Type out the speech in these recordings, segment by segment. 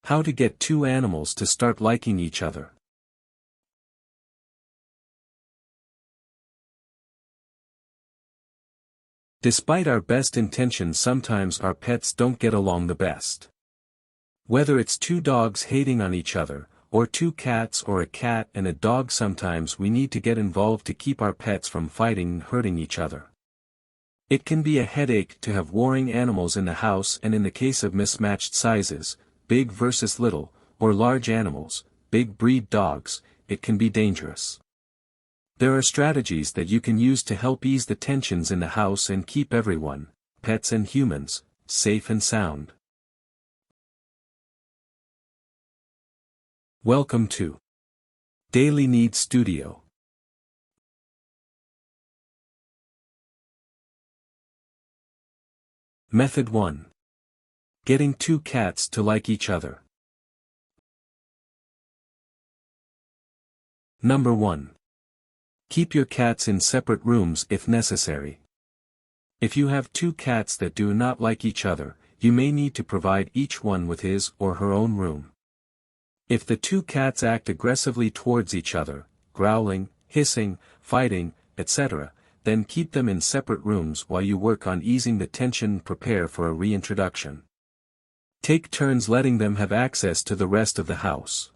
How to get two animals to start liking each other. Despite our best intentions, sometimes our pets don't get along the best. Whether it's two dogs hating on each other, or two cats or a cat and a dog, sometimes we need to get involved to keep our pets from fighting and hurting each other. It can be a headache to have warring animals in the house, and in the case of mismatched sizes, big versus little, or large animals, big breed dogs, it can be dangerous. There are strategies that you can use to help ease the tensions in the house and keep everyone, pets and humans, safe and sound. Welcome to Daily Needs Studio. Method 1. Getting two cats to like each other. Number 1. Keep your cats in separate rooms if necessary. If you have two cats that do not like each other, you may need to provide each one with his or her own room. If the two cats act aggressively towards each other, growling, hissing, fighting, etc., then keep them in separate rooms while you work on easing the tension and prepare for a reintroduction. Take turns letting them have access to the rest of the house.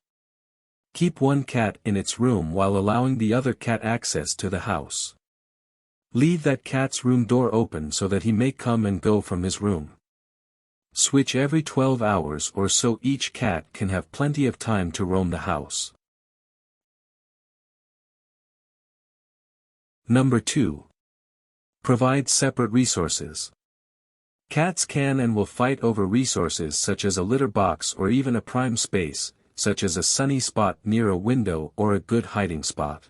Keep one cat in its room while allowing the other cat access to the house. Leave that cat's room door open so that he may come and go from his room. Switch every 12 hours or so. Each cat can have plenty of time to roam the house. Number 2. Provide separate resources. Cats can and will fight over resources such as a litter box or even a prime space, such as a sunny spot near a window or a good hiding spot.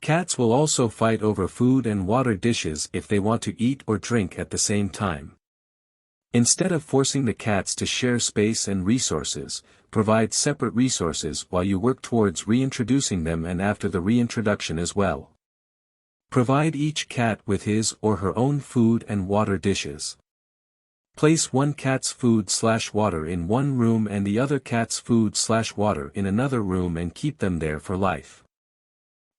Cats will also fight over food and water dishes if they want to eat or drink at the same time. Instead of forcing the cats to share space and resources, provide separate resources while you work towards reintroducing them and after the reintroduction as well. Provide each cat with his or her own food and water dishes. Place one cat's food/water in one room and the other cat's food/water in another room and keep them there for life.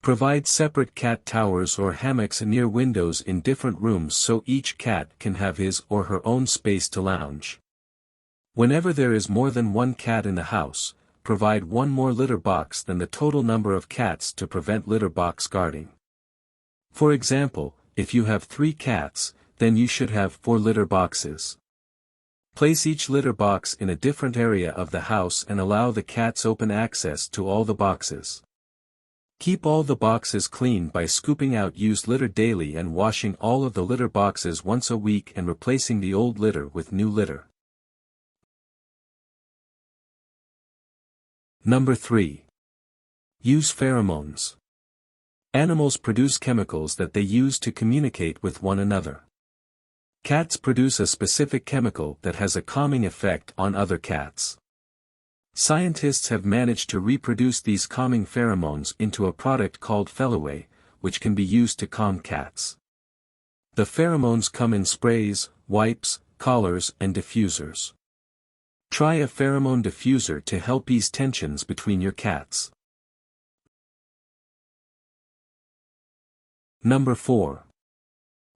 Provide separate cat towers or hammocks near windows in different rooms so each cat can have his or her own space to lounge. Whenever there is more than one cat in the house, provide one more litter box than the total number of cats to prevent litter box guarding. For example, if you have 3 cats, then you should have 4 litter boxes. Place each litter box in a different area of the house and allow the cats open access to all the boxes. Keep all the boxes clean by scooping out used litter daily and washing all of the litter boxes once a week and replacing the old litter with new litter. Number 3. Use pheromones. Animals produce chemicals that they use to communicate with one another. Cats produce a specific chemical that has a calming effect on other cats. Scientists have managed to reproduce these calming pheromones into a product called Feliway, which can be used to calm cats. The pheromones come in sprays, wipes, collars, and diffusers. Try a pheromone diffuser to help ease tensions between your cats. Number 4.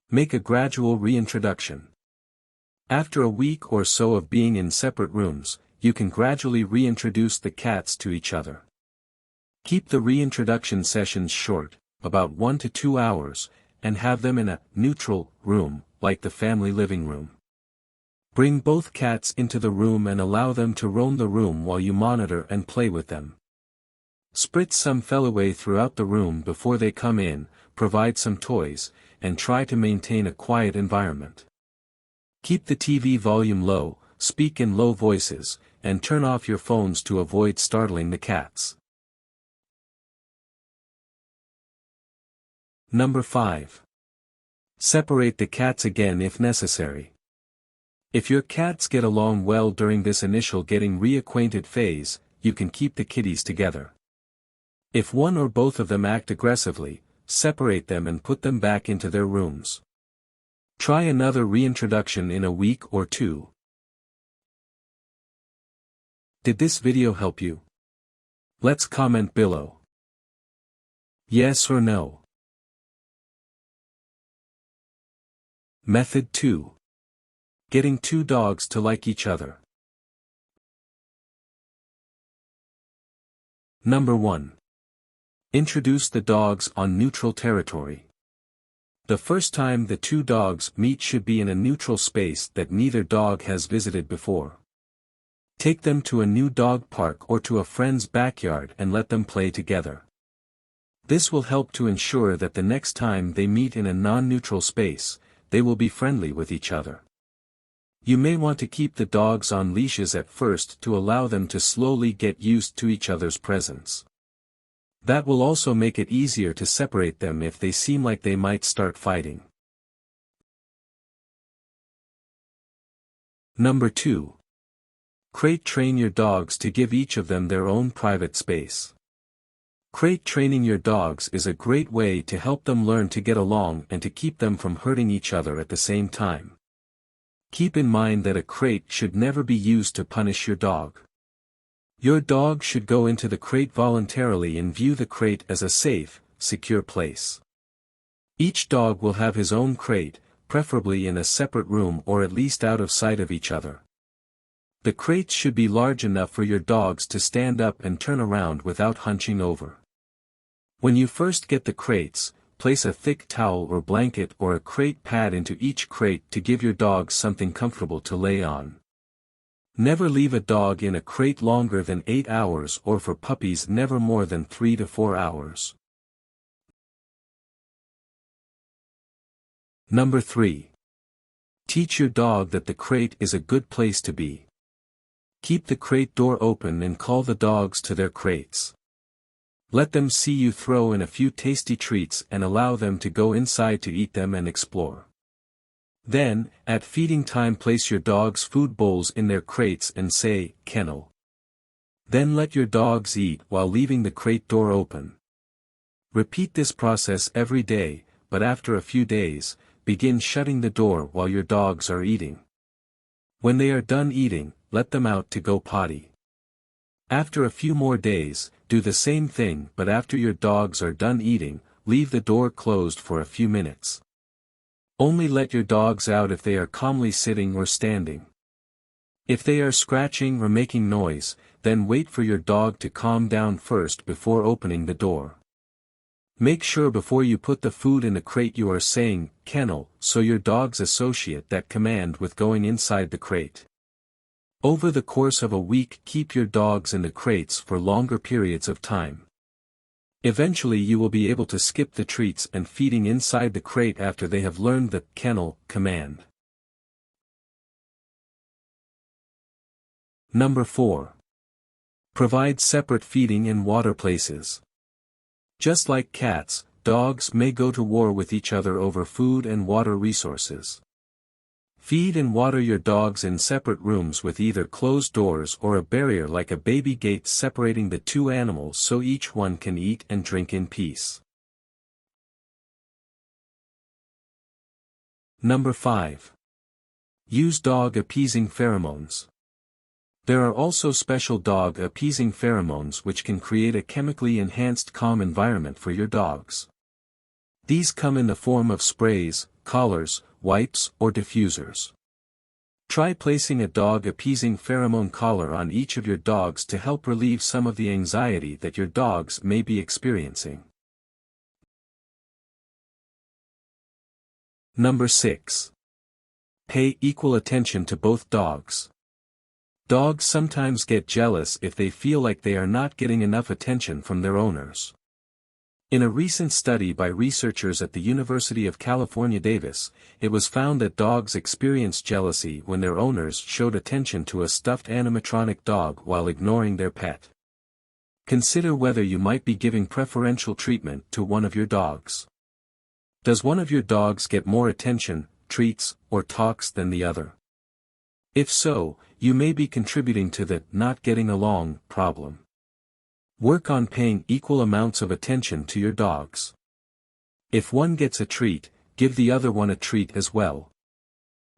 Make a gradual reintroduction. After a week or so of being in separate rooms, you can gradually reintroduce the cats to each other. Keep the reintroduction sessions short, about 1 to 2 hours, and have them in a neutral room, like the family living room. Bring both cats into the room and allow them to roam the room while you monitor and play with them. Spritz some Feliway throughout the room before they come in, provide some toys, and try to maintain a quiet environment. Keep the TV volume low, speak in low voices, and turn off your phones to avoid startling the cats. Number 5. Separate the cats again if necessary. If your cats get along well during this initial getting reacquainted phase, you can keep the kitties together. If one or both of them act aggressively, separate them and put them back into their rooms. Try another reintroduction in a week or 2. Did this video help you? Let's comment below. Yes or no. Method 2. Getting two dogs to like each other. Number 1. Introduce the dogs on neutral territory. The first time the two dogs meet should be in a neutral space that neither dog has visited before. Take them to a new dog park or to a friend's backyard and let them play together. This will help to ensure that the next time they meet in a non-neutral space, they will be friendly with each other. You may want to keep the dogs on leashes at first to allow them to slowly get used to each other's presence. That will also make it easier to separate them if they seem like they might start fighting. Number 2. Crate train your dogs to give each of them their own private space. Crate training your dogs is a great way to help them learn to get along and to keep them from hurting each other at the same time. Keep in mind that a crate should never be used to punish your dog. Your dog should go into the crate voluntarily and view the crate as a safe, secure place. Each dog will have his own crate, preferably in a separate room or at least out of sight of each other. The crates should be large enough for your dogs to stand up and turn around without hunching over. When you first get the crates, place a thick towel or blanket or a crate pad into each crate to give your dogs something comfortable to lay on. Never leave a dog in a crate longer than 8 hours, or for puppies never more than 3 to 4 hours. Number 3. Teach your dog that the crate is a good place to be. Keep the crate door open and call the dogs to their crates. Let them see you throw in a few tasty treats and allow them to go inside to eat them and explore. Then, at feeding time, place your dog's food bowls in their crates and say, "Kennel." Then let your dogs eat while leaving the crate door open. Repeat this process every day, but after a few days, begin shutting the door while your dogs are eating. When they are done eating, let them out to go potty. After a few more days, do the same thing, but after your dogs are done eating, leave the door closed for a few minutes. Only let your dogs out if they are calmly sitting or standing. If they are scratching or making noise, then wait for your dog to calm down first before opening the door. Make sure before you put the food in the crate you are saying, "Kennel," so your dogs associate that command with going inside the crate. Over the course of a week, keep your dogs in the crates for longer periods of time. Eventually you will be able to skip the treats and feeding inside the crate after they have learned the "kennel" command. Number 4. Provide separate feeding and water places. Just like cats, dogs may go to war with each other over food and water resources. Feed and water your dogs in separate rooms with either closed doors or a barrier like a baby gate separating the two animals so each one can eat and drink in peace. Number 5. Use dog appeasing pheromones. There are also special dog appeasing pheromones which can create a chemically enhanced calm environment for your dogs. These come in the form of sprays, collars, wipes, or diffusers. Try placing a dog appeasing pheromone collar on each of your dogs to help relieve some of the anxiety that your dogs may be experiencing. Number 6. Pay equal attention to both dogs. Dogs sometimes get jealous if they feel like they are not getting enough attention from their owners. In a recent study by researchers at the University of California, Davis, it was found that dogs experience jealousy when their owners showed attention to a stuffed animatronic dog while ignoring their pet. Consider whether you might be giving preferential treatment to one of your dogs. Does one of your dogs get more attention, treats, or talks than the other? If so, you may be contributing to the "not getting along" problem. Work on paying equal amounts of attention to your dogs. If one gets a treat, give the other one a treat as well.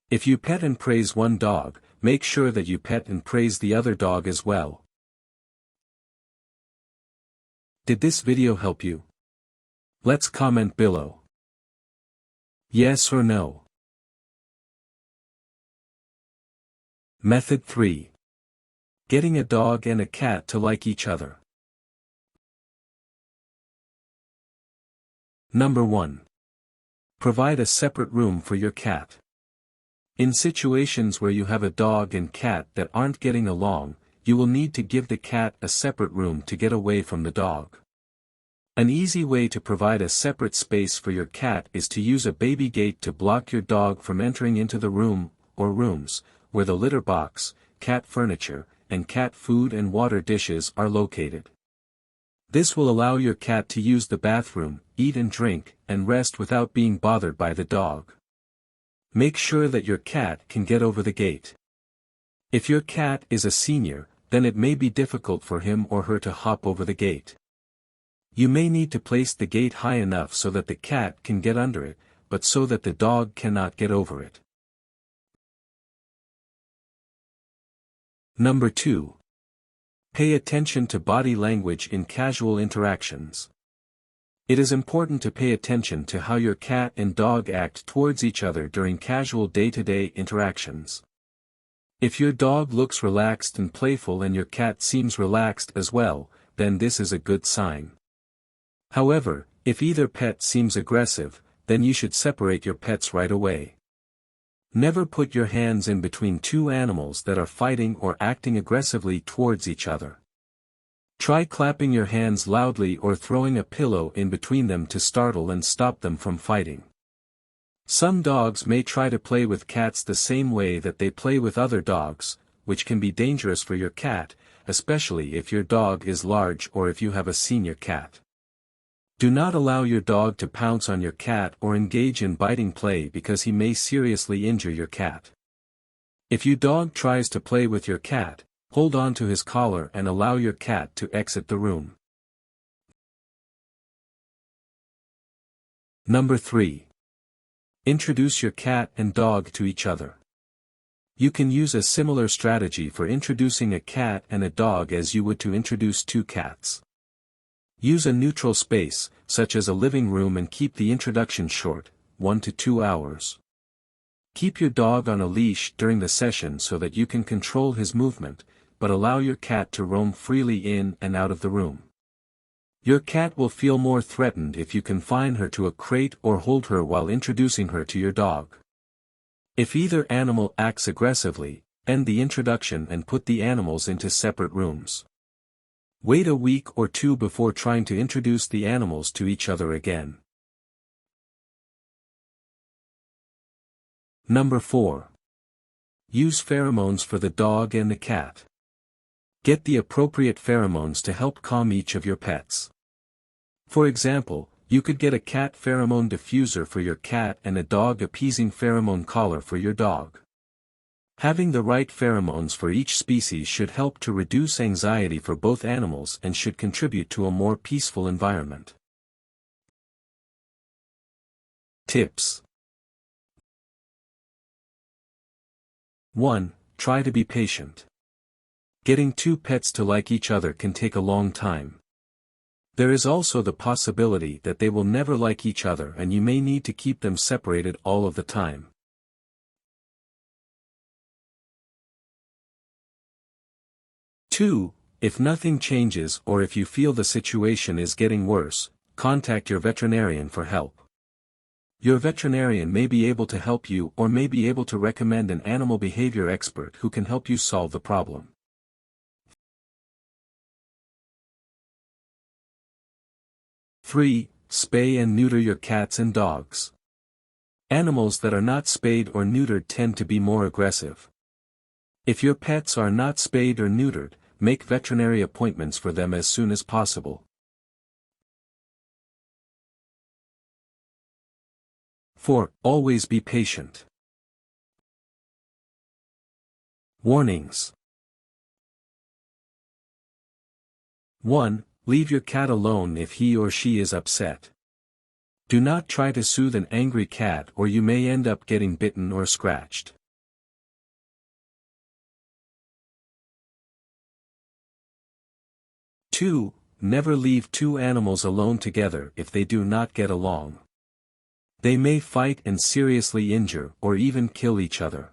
If you pet and praise one dog, make sure that you pet and praise the other dog as well. Did this video help you? Let's comment below. Yes or no. Method 3. Getting a dog and a cat to like each other. Number 1. Provide a separate room for your cat. In situations where you have a dog and cat that aren't getting along, you will need to give the cat a separate room to get away from the dog. An easy way to provide a separate space for your cat is to use a baby gate to block your dog from entering into the room, or rooms, where the litter box, cat furniture, and cat food and water dishes are located. This will allow your cat to use the bathroom, eat and drink, and rest without being bothered by the dog. Make sure that your cat can get over the gate. If your cat is a senior, then it may be difficult for him or her to hop over the gate. You may need to place the gate high enough so that the cat can get under it, but so that the dog cannot get over it. Number 2. Pay attention to body language in casual interactions. It is important to pay attention to how your cat and dog act towards each other during casual day-to-day interactions. If your dog looks relaxed and playful and your cat seems relaxed as well, then this is a good sign. However, if either pet seems aggressive, then you should separate your pets right away. Never put your hands in between two animals that are fighting or acting aggressively towards each other. Try clapping your hands loudly or throwing a pillow in between them to startle and stop them from fighting. Some dogs may try to play with cats the same way that they play with other dogs, which can be dangerous for your cat, especially if your dog is large or if you have a senior cat. Do not allow your dog to pounce on your cat or engage in biting play because he may seriously injure your cat. If your dog tries to play with your cat, hold on to his collar and allow your cat to exit the room. Number 3. Introduce your cat and dog to each other. You can use a similar strategy for introducing a cat and a dog as you would to introduce two cats. Use a neutral space, such as a living room, and keep the introduction short, 1 to 2 hours. Keep your dog on a leash during the session so that you can control his movement, but allow your cat to roam freely in and out of the room. Your cat will feel more threatened if you confine her to a crate or hold her while introducing her to your dog. If either animal acts aggressively, end the introduction and put the animals into separate rooms. Wait a week or two before trying to introduce the animals to each other again. Number 4. Use pheromones for the dog and the cat. Get the appropriate pheromones to help calm each of your pets. For example, you could get a cat pheromone diffuser for your cat and a dog appeasing pheromone collar for your dog. Having the right pheromones for each species should help to reduce anxiety for both animals and should contribute to a more peaceful environment. Tips. 1. Try to be patient. Getting two pets to like each other can take a long time. There is also the possibility that they will never like each other and you may need to keep them separated all of the time. 2. If nothing changes or if you feel the situation is getting worse, contact your veterinarian for help. Your veterinarian may be able to help you or may be able to recommend an animal behavior expert who can help you solve the problem. 3. Spay and neuter your cats and dogs. Animals that are not spayed or neutered tend to be more aggressive. If your pets are not spayed or neutered, make veterinary appointments for them as soon as possible. 4. Always be patient. Warnings. 1. Leave your cat alone if he or she is upset. Do not try to soothe an angry cat or you may end up getting bitten or scratched. 2. Never leave two animals alone together if they do not get along. They may fight and seriously injure or even kill each other.